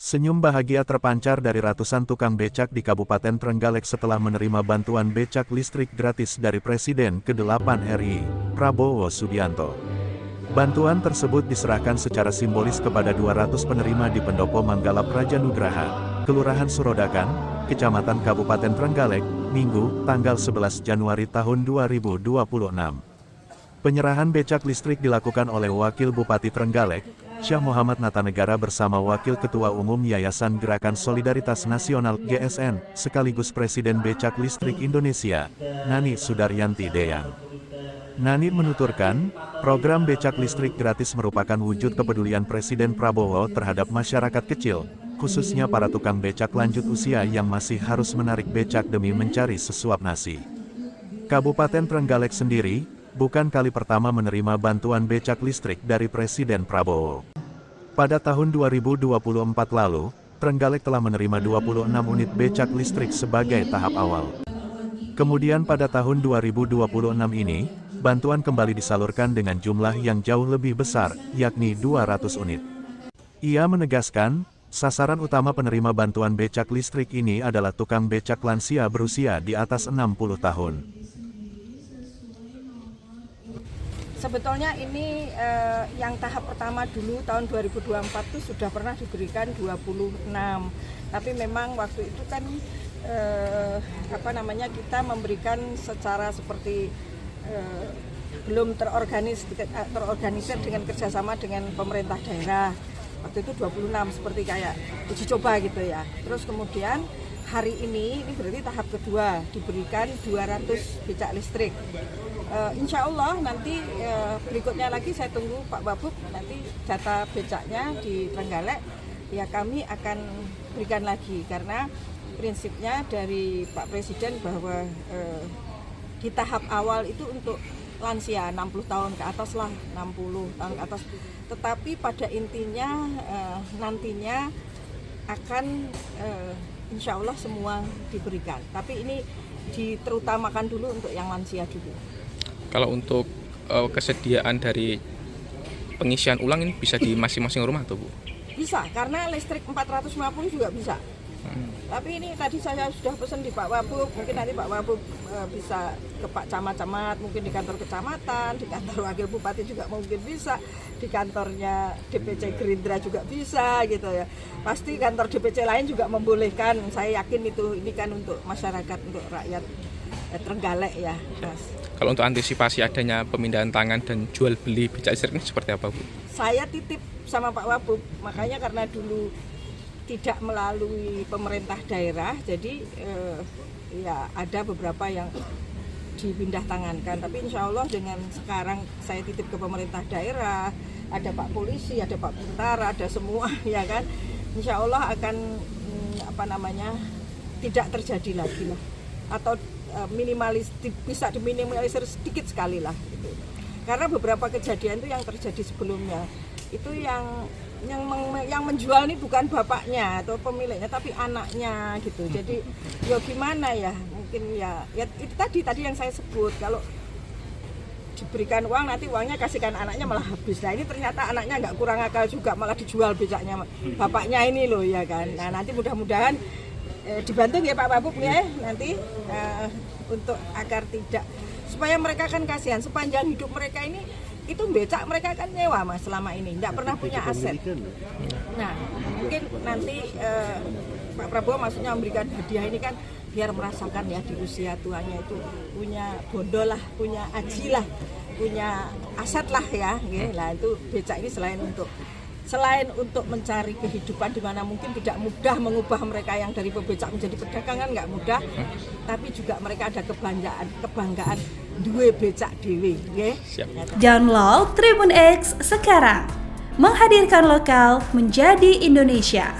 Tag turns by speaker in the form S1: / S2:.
S1: Senyum bahagia terpancar dari ratusan tukang becak di Kabupaten Trenggalek setelah menerima bantuan becak listrik gratis dari Presiden ke-8 RI, Prabowo Subianto. Bantuan tersebut diserahkan secara simbolis kepada 200 penerima di Pendopo Manggala Praja Nugraha, Kelurahan Surodakan, Kecamatan Kabupaten Trenggalek, Minggu, tanggal 11 Januari tahun 2026. Penyerahan becak listrik dilakukan oleh Wakil Bupati Trenggalek, Syah Muhammad Natanegara bersama Wakil Ketua Umum Yayasan Gerakan Solidaritas Nasional GSN, sekaligus Presiden Becak Listrik Indonesia, Nani Sudaryanti Deyang. Nani menuturkan, program becak listrik gratis merupakan wujud kepedulian Presiden Prabowo terhadap masyarakat kecil, khususnya para tukang becak lanjut usia yang masih harus menarik becak demi mencari sesuap nasi. Kabupaten Trenggalek sendiri, bukan kali pertama menerima bantuan becak listrik dari Presiden Prabowo. Pada tahun 2024 lalu, Trenggalek telah menerima 26 unit becak listrik sebagai tahap awal. Kemudian pada tahun 2026 ini, bantuan kembali disalurkan dengan jumlah yang jauh lebih besar, yakni 200 unit. Ia menegaskan, sasaran utama penerima bantuan becak listrik ini adalah tukang becak lansia berusia di atas 60 tahun.
S2: Sebetulnya ini yang tahap pertama dulu tahun 2024 itu sudah pernah diberikan 26. Tapi memang waktu itu kan kita memberikan secara seperti belum terorganisir dengan kerjasama dengan pemerintah daerah. Waktu itu 26 seperti kayak uji coba gitu ya. Terus kemudian hari ini berarti tahap kedua diberikan 200 becak listrik. Insya Allah nanti berikutnya lagi saya tunggu Pak Wabub nanti data becaknya di Trenggalek ya kami akan berikan lagi karena prinsipnya dari Pak Presiden bahwa di tahap awal itu untuk lansia 60 tahun ke atas lah 60 tahun ke atas tetapi pada intinya nantinya akan insya Allah semua diberikan tapi ini diterutamakan dulu untuk yang lansia dulu.
S3: Kalau untuk kesediaan dari pengisian ulang ini bisa di masing-masing rumah atau Bu?
S2: Bisa, karena listrik 450 juga bisa. Tapi ini tadi saya sudah pesan di Pak Wabub, mungkin nanti Pak Wabub bisa ke Pak Camat-Camat, mungkin di kantor kecamatan, di kantor Wakil Bupati juga mungkin bisa, di kantornya DPC Gerindra juga bisa gitu ya. Pasti kantor DPC lain juga membolehkan, saya yakin itu ini kan untuk masyarakat, untuk rakyat Trenggalek ya Mas.
S3: Kalau untuk antisipasi adanya pemindahan tangan dan jual beli becak listrik ini seperti apa Bu?
S2: Saya titip sama Pak Wabub, makanya karena dulu tidak melalui pemerintah daerah, jadi ya ada beberapa yang dipindah tangankan. Tapi insya Allah dengan sekarang saya titip ke pemerintah daerah, ada Pak Polisi, ada Pak Bintara, ada semua ya kan. Insya Allah akan tidak terjadi lagi lah, atau bisa diminimalisir sedikit sekali lah gitu. Karena beberapa kejadian itu yang terjadi sebelumnya itu yang menjual ini bukan bapaknya atau pemiliknya tapi anaknya gitu. Jadi ya gimana ya, mungkin ya itu tadi yang saya sebut, kalau diberikan uang nanti uangnya kasihkan anaknya malah habis. Nah ini ternyata anaknya nggak kurang akal juga, malah dijual becaknya bapaknya ini loh ya kan. Nah nanti mudah-mudahan dibantu ya Pak Wabub ya nanti untuk agar tidak, supaya mereka kan kasihan sepanjang hidup mereka ini itu becak mereka kan nyewa Mas selama ini, tidak pernah punya aset. Nah mungkin nanti Pak Prabowo maksudnya memberikan hadiah ini kan biar merasakan ya di usia tuanya itu punya bondo lah, punya aji lah, punya aset lah ya. Nah itu becak ini selain untuk mencari kehidupan di mana mungkin tidak mudah mengubah mereka yang dari pebecak menjadi pedagang kan nggak mudah, tapi juga mereka ada kebanggaan duwe becak dewe, nggih.
S4: Download Tribun X sekarang, menghadirkan lokal menjadi Indonesia.